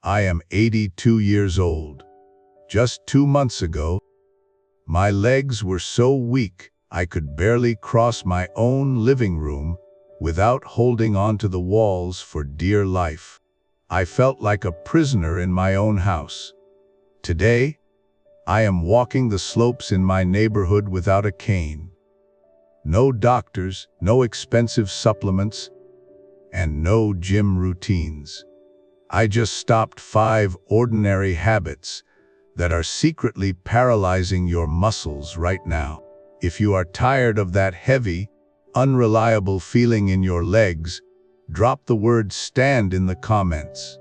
I am 82 years old. Just 2 months ago, my legs were so weak I could barely cross my own living room without holding onto the walls for dear life. I felt like a prisoner in my own house. Today, I am walking the slopes in my neighborhood without a cane. No doctors, no expensive supplements, and no gym routines. I just stopped 5 ordinary habits that are secretly paralyzing your muscles right now. If you are tired of that heavy, unreliable feeling in your legs, drop the word "stand" in the comments.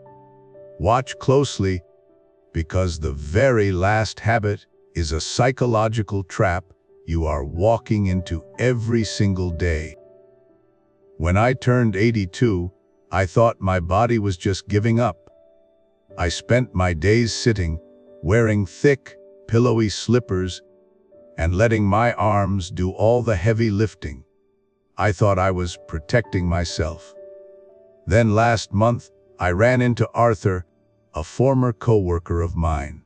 Watch closely, because the very last habit is a psychological trap you are walking into every single day. When I turned 82, I thought my body was just giving up. I spent my days sitting, wearing thick, pillowy slippers, and letting my arms do all the heavy lifting. I thought I was protecting myself. Then last month, I ran into Arthur, a former coworker of mine.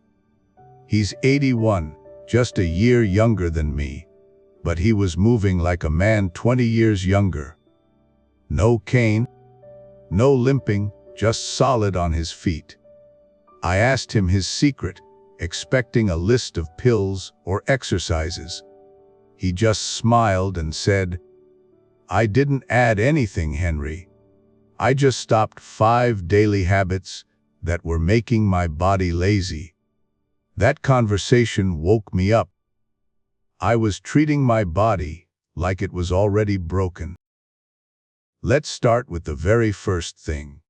He's 81, just a year younger than me, but he was moving like a man 20 years younger. No cane, no limping, just solid on his feet. I asked him his secret, expecting a list of pills or exercises. He just smiled and said, "I didn't add anything, Henry. I just stopped 5 daily habits that were making my body lazy." That conversation woke me up. I was treating my body like it was already broken. Let's start with the very first thing.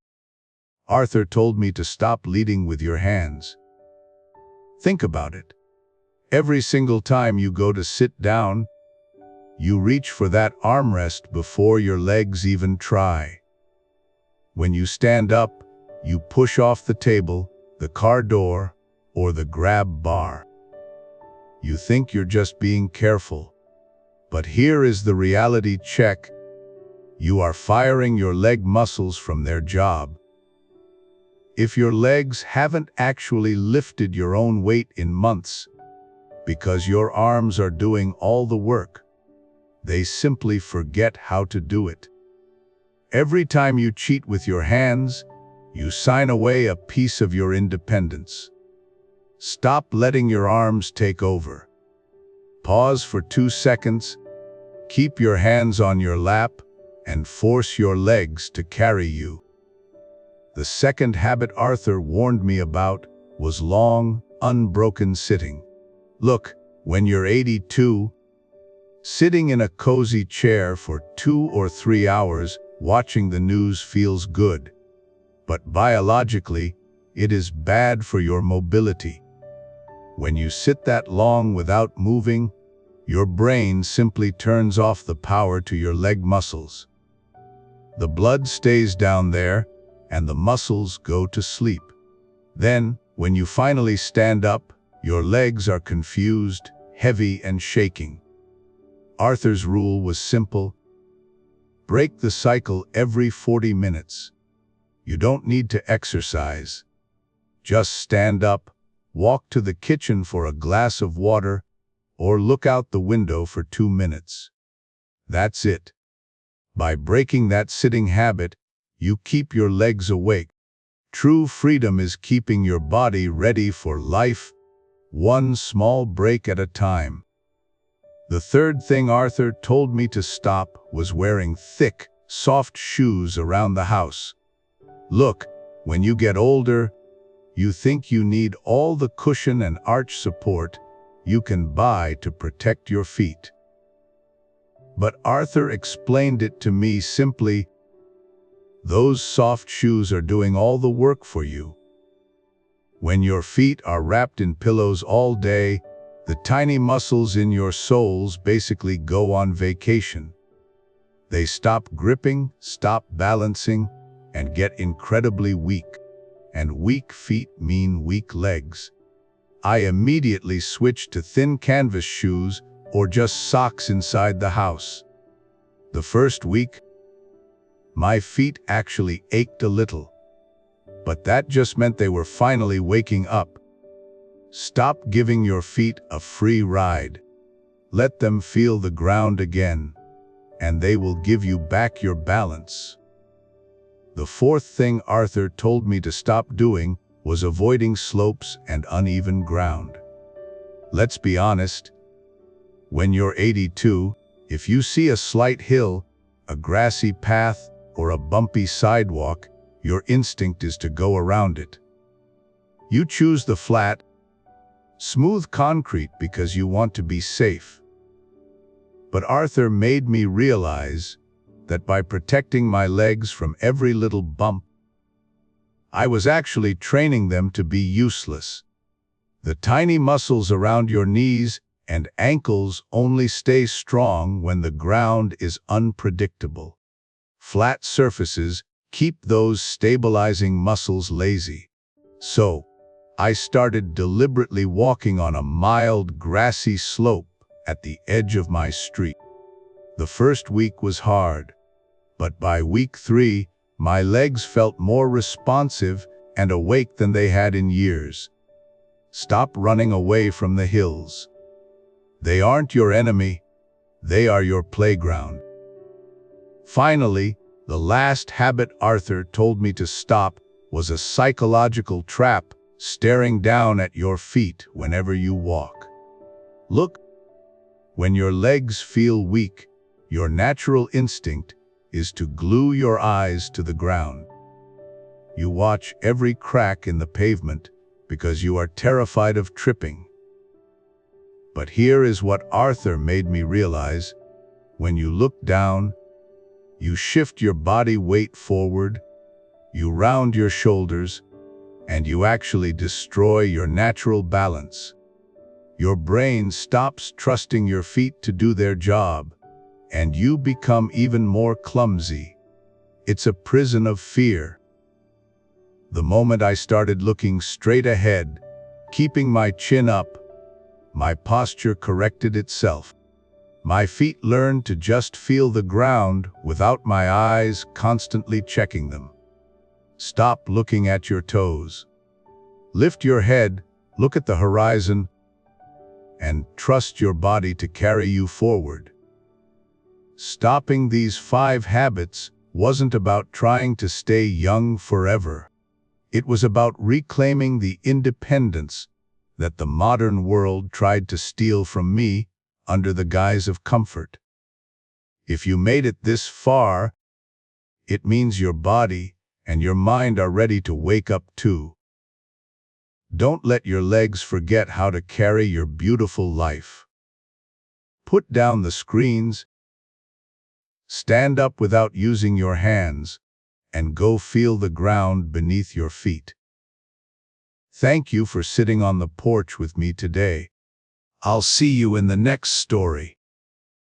Arthur told me to stop leading with your hands. Think about it. Every single time you go to sit down, you reach for that armrest before your legs even try. When you stand up, you push off the table, the car door, or the grab bar. You think you're just being careful. But here is the reality check. You are firing your leg muscles from their job. If your legs haven't actually lifted your own weight in months, because your arms are doing all the work, they simply forget how to do it. Every time you cheat with your hands, you sign away a piece of your independence. Stop letting your arms take over. Pause for 2 seconds, keep your hands on your lap, and force your legs to carry you. The second habit Arthur warned me about was long, unbroken sitting. Look, when you're 82, sitting in a cozy chair for 2 or 3 hours watching the news feels good. But biologically, it is bad for your mobility. When you sit that long without moving, your brain simply turns off the power to your leg muscles. The blood stays down there, and the muscles go to sleep. Then, when you finally stand up, your legs are confused, heavy, and shaking. Arthur's rule was simple. Break the cycle every 40 minutes. You don't need to exercise. Just stand up, walk to the kitchen for a glass of water, or look out the window for 2 minutes. That's it. By breaking that sitting habit, you keep your legs awake. True freedom is keeping your body ready for life, one small break at a time. The third thing Arthur told me to stop was wearing thick, soft shoes around the house. Look, when you get older, you think you need all the cushion and arch support you can buy to protect your feet. But Arthur explained it to me simply. Those soft shoes are doing all the work for you. When your feet are wrapped in pillows all day, the tiny muscles in your soles basically go on vacation. They stop gripping, stop balancing, and get incredibly weak. And weak feet mean weak legs. I immediately switched to thin canvas shoes or just socks inside the house. The first week, my feet actually ached a little. but that just meant they were finally waking up. Stop giving your feet a free ride. Let them feel the ground again, and they will give you back your balance. The fourth thing Arthur told me to stop doing was avoiding slopes and uneven ground. Let's be honest, when you're 82, if you see a slight hill, a grassy path, or a bumpy sidewalk, your instinct is to go around it. You choose the flat, smooth concrete because you want to be safe. But Arthur made me realize that by protecting my legs from every little bump, I was actually training them to be useless. The tiny muscles around your knees and ankles only stay strong when the ground is unpredictable. Flat surfaces keep those stabilizing muscles lazy. So, I started deliberately walking on a mild, grassy slope at the edge of my street. The first week was hard, but by week 3, my legs felt more responsive and awake than they had in years. Stop running away from the hills. They aren't your enemy, they are your playground. Finally, the last habit Arthur told me to stop was a psychological trap staring down at your feet whenever you walk. Look, when your legs feel weak, your natural instinct is to glue your eyes to the ground. You watch every crack in the pavement because you are terrified of tripping. But here is what Arthur made me realize. When you look down, you shift your body weight forward, you round your shoulders, and you actually destroy your natural balance. Your brain stops trusting your feet to do their job, and you become even more clumsy. It's a prison of fear. The moment I started looking straight ahead, keeping my chin up, my posture corrected itself. My feet learned to just feel the ground without my eyes constantly checking them. Stop looking at your toes. Lift your head, look at the horizon, and trust your body to carry you forward. Stopping these 5 habits wasn't about trying to stay young forever. It was about reclaiming the independence that the modern world tried to steal from me under the guise of comfort. If you made it this far, it means your body and your mind are ready to wake up too. Don't let your legs forget how to carry your beautiful life. Put down the screens, stand up without using your hands, and go feel the ground beneath your feet. Thank you for sitting on the porch with me today. I'll see you in the next story.